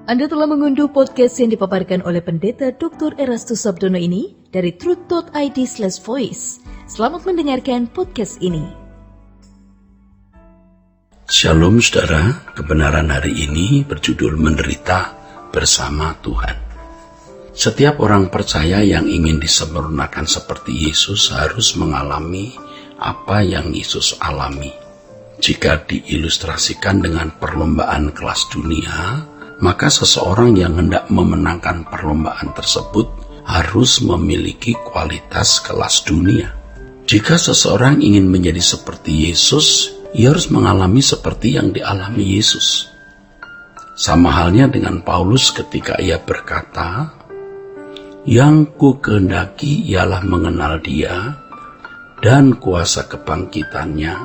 Anda telah mengunduh podcast yang dipaparkan oleh Pendeta Dr. Erastus Sabdono ini dari truth.id/voice. Selamat mendengarkan podcast ini. Shalom saudara, kebenaran hari ini berjudul menderita bersama Tuhan. Setiap orang percaya yang ingin disempurnakan seperti Yesus harus mengalami apa yang Yesus alami. Jika diilustrasikan dengan perlombaan kelas dunia, maka seseorang yang hendak memenangkan perlombaan tersebut harus memiliki kualitas kelas dunia. Jika seseorang ingin menjadi seperti Yesus, ia harus mengalami seperti yang dialami Yesus. Sama halnya dengan Paulus ketika ia berkata, "Yang ku kehendaki ialah mengenal Dia dan kuasa kebangkitannya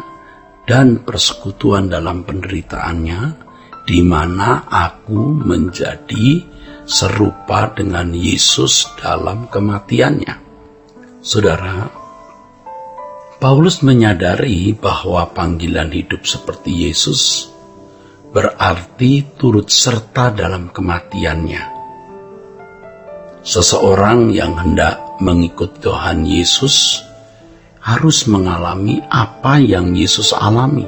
dan persekutuan dalam penderitaannya, di mana aku menjadi serupa dengan Yesus dalam kematiannya." Saudara, Paulus menyadari bahwa panggilan hidup seperti Yesus berarti turut serta dalam kematiannya. Seseorang yang hendak mengikut Tuhan Yesus harus mengalami apa yang Yesus alami,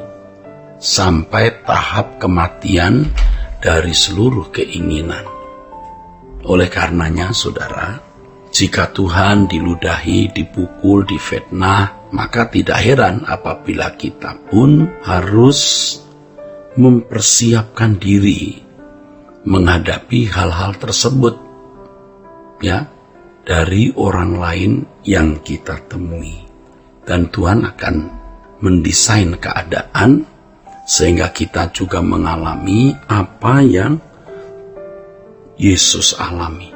sampai tahap kematian dari seluruh keinginan. Oleh karenanya, saudara, jika Tuhan diludahi, dipukul, difitnah, maka tidak heran apabila kita pun harus mempersiapkan diri menghadapi hal-hal tersebut, ya, dari orang lain yang kita temui. Dan Tuhan akan mendesain keadaan sehingga kita juga mengalami apa yang Yesus alami.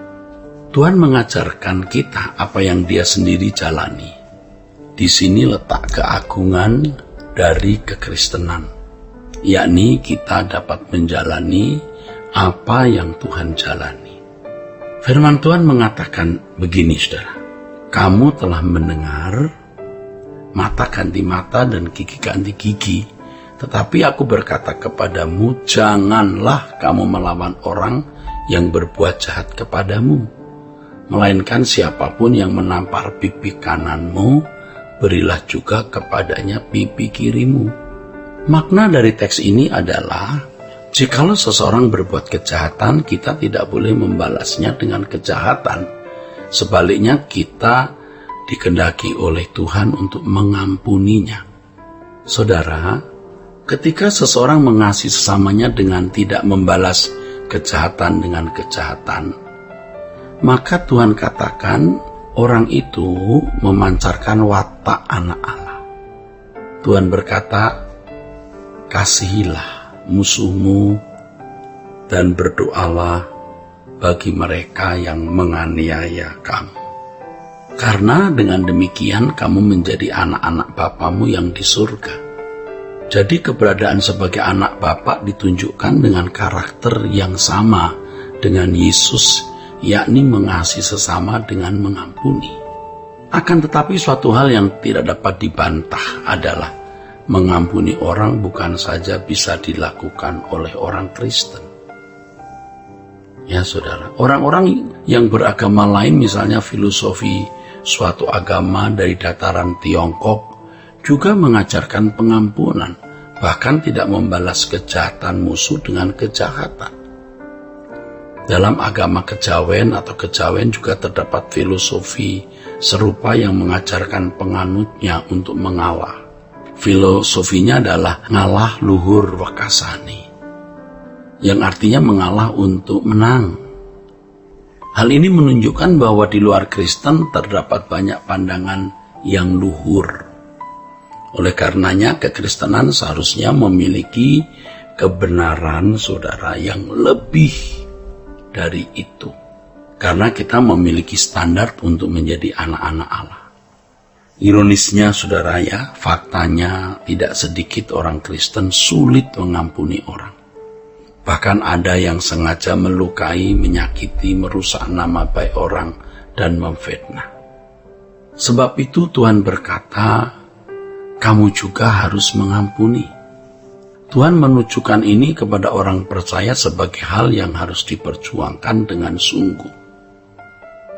Tuhan mengajarkan kita apa yang Dia sendiri jalani. Di sini letak keagungan dari kekristenan, yakni kita dapat menjalani apa yang Tuhan jalani. Firman Tuhan mengatakan begini, saudara, "Kamu telah mendengar, mata ganti mata dan gigi ganti gigi. Tetapi aku berkata kepadamu, janganlah kamu melawan orang yang berbuat jahat kepadamu. Melainkan siapapun yang menampar pipi kananmu, berilah juga kepadanya pipi kirimu." Makna dari teks ini adalah, jikalau seseorang berbuat kejahatan, kita tidak boleh membalasnya dengan kejahatan. Sebaliknya, kita dikehendaki oleh Tuhan untuk mengampuninya. Saudara, ketika seseorang mengasihi sesamanya dengan tidak membalas kejahatan dengan kejahatan, maka Tuhan katakan orang itu memancarkan watak anak Allah. Tuhan berkata, "Kasihilah musuhmu dan berdoalah bagi mereka yang menganiaya kamu. Karena dengan demikian kamu menjadi anak-anak Bapamu yang di surga." Jadi keberadaan sebagai anak Bapa ditunjukkan dengan karakter yang sama dengan Yesus, yakni mengasihi sesama dengan mengampuni. Akan tetapi suatu hal yang tidak dapat dibantah adalah mengampuni orang bukan saja bisa dilakukan oleh orang Kristen. Ya saudara, orang-orang yang beragama lain, misalnya filosofi suatu agama dari dataran Tiongkok, juga mengajarkan pengampunan, bahkan tidak membalas kejahatan musuh dengan kejahatan. Dalam agama kejawen atau kejawen juga terdapat filosofi serupa yang mengajarkan penganutnya untuk mengalah. Filosofinya adalah ngalah luhur wakasani, yang artinya mengalah untuk menang. Hal ini menunjukkan bahwa di luar Kristen terdapat banyak pandangan yang luhur. Oleh karenanya, kekristenan seharusnya memiliki kebenaran, saudara, yang lebih dari itu. Karena kita memiliki standar untuk menjadi anak-anak Allah. Ironisnya, saudara, ya, faktanya tidak sedikit orang Kristen sulit mengampuni orang. Bahkan ada yang sengaja melukai, menyakiti, merusak nama baik orang, dan memfitnah. Sebab itu Tuhan berkata, kamu juga harus mengampuni. Tuhan menunjukkan ini kepada orang percaya sebagai hal yang harus diperjuangkan dengan sungguh.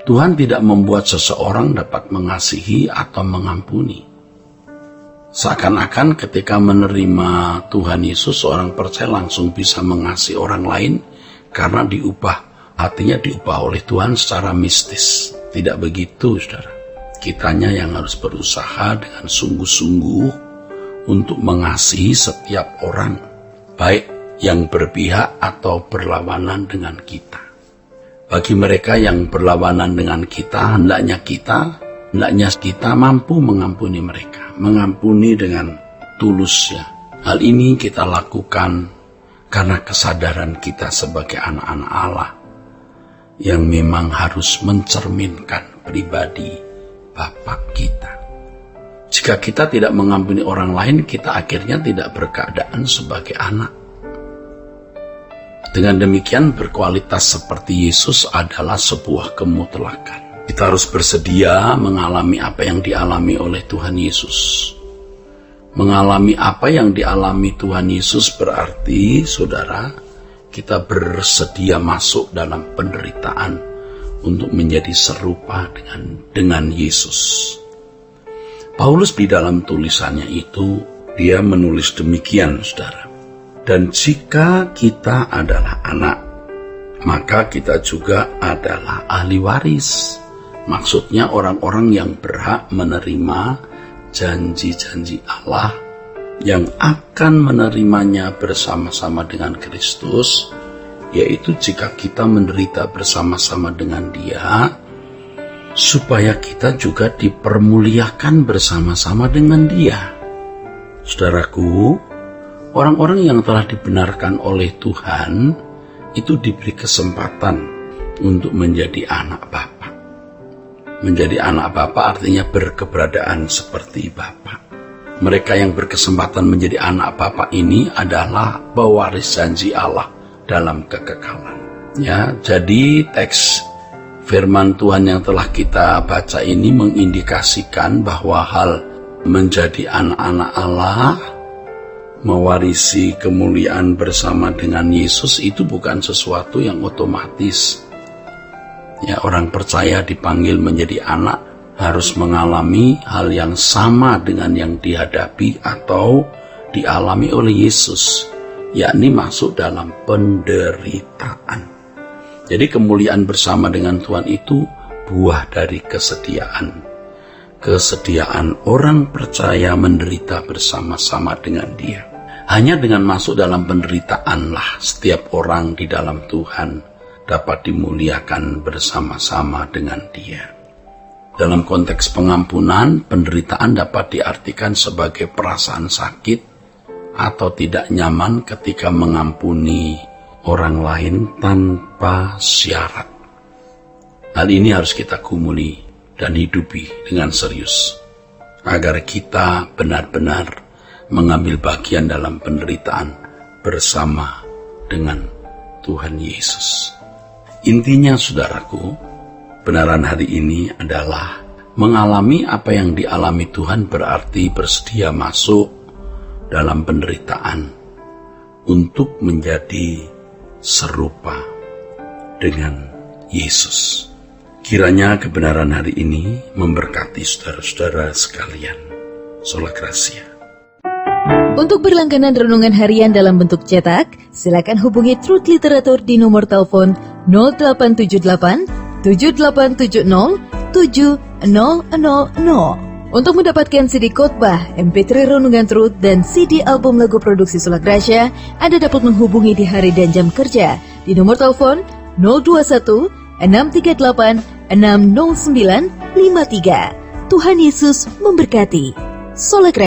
Tuhan tidak membuat seseorang dapat mengasihi atau mengampuni. Seakan-akan ketika menerima Tuhan Yesus, seorang percaya langsung bisa mengasihi orang lain karena hatinya diubah oleh Tuhan secara mistis. Tidak begitu, saudara. Kitanya yang harus berusaha dengan sungguh-sungguh untuk mengasihi setiap orang, baik yang berpihak atau berlawanan dengan kita. Bagi mereka yang berlawanan dengan kita, hendaknya kita mampu mengampuni mereka, mengampuni dengan tulus ya. Hal ini kita lakukan karena kesadaran kita sebagai anak-anak Allah yang memang harus mencerminkan pribadi Bapa kita. Jika kita tidak mengampuni orang lain, kita akhirnya tidak berkeadaan sebagai anak. Dengan demikian, berkualitas seperti Yesus adalah sebuah kemutlakan. Kita harus bersedia mengalami apa yang dialami oleh Tuhan Yesus. Mengalami apa yang dialami Tuhan Yesus berarti, saudara, kita bersedia masuk dalam penderitaan untuk menjadi serupa dengan Yesus. Paulus di dalam tulisannya itu, dia menulis demikian, saudara. Dan jika kita adalah anak, maka kita juga adalah ahli waris. Maksudnya orang-orang yang berhak menerima janji-janji Allah, yang akan menerimanya bersama-sama dengan Kristus, yaitu jika kita menderita bersama-sama dengan Dia, supaya kita juga dipermuliakan bersama-sama dengan Dia. Saudaraku, orang-orang yang telah dibenarkan oleh Tuhan itu diberi kesempatan untuk menjadi anak Bapa. Menjadi anak Bapa artinya berkeberadaan seperti Bapa. Mereka yang berkesempatan menjadi anak Bapa ini adalah pewaris janji Allah dalam kekekalan. Ya, jadi teks firman Tuhan yang telah kita baca ini mengindikasikan bahwa hal menjadi anak-anak Allah, mewarisi kemuliaan bersama dengan Yesus itu bukan sesuatu yang otomatis. Ya, orang percaya dipanggil menjadi anak harus mengalami hal yang sama dengan yang dihadapi atau dialami oleh Yesus, yakni masuk dalam penderitaan. Jadi kemuliaan bersama dengan Tuhan itu buah dari kesediaan. Kesediaan orang percaya menderita bersama-sama dengan Dia. Hanya dengan masuk dalam penderitaanlah setiap orang di dalam Tuhan dapat dimuliakan bersama-sama dengan Dia. Dalam konteks pengampunan, penderitaan dapat diartikan sebagai perasaan sakit atau tidak nyaman ketika mengampuni orang lain tanpa syarat. Hal ini harus kita gumuli dan hidupi dengan serius, agar kita benar-benar mengambil bagian dalam penderitaan bersama dengan Tuhan Yesus. Intinya, saudaraku, benaran hari ini adalah mengalami apa yang dialami Tuhan berarti bersedia masuk dalam penderitaan untuk menjadi serupa dengan Yesus. Kiranya kebenaran hari ini memberkati saudara-saudara sekalian. Sola Gracia. Untuk berlangganan renungan harian dalam bentuk cetak, silakan hubungi Truth Literatur di nomor telepon 0878 7870 7000. Untuk mendapatkan CD khotbah, MP3 Renungan Truth, dan CD album lagu produksi Sola Gracia, Anda dapat menghubungi di hari dan jam kerja di nomor telepon 021 638 60953. Tuhan Yesus memberkati. Sola Gracia.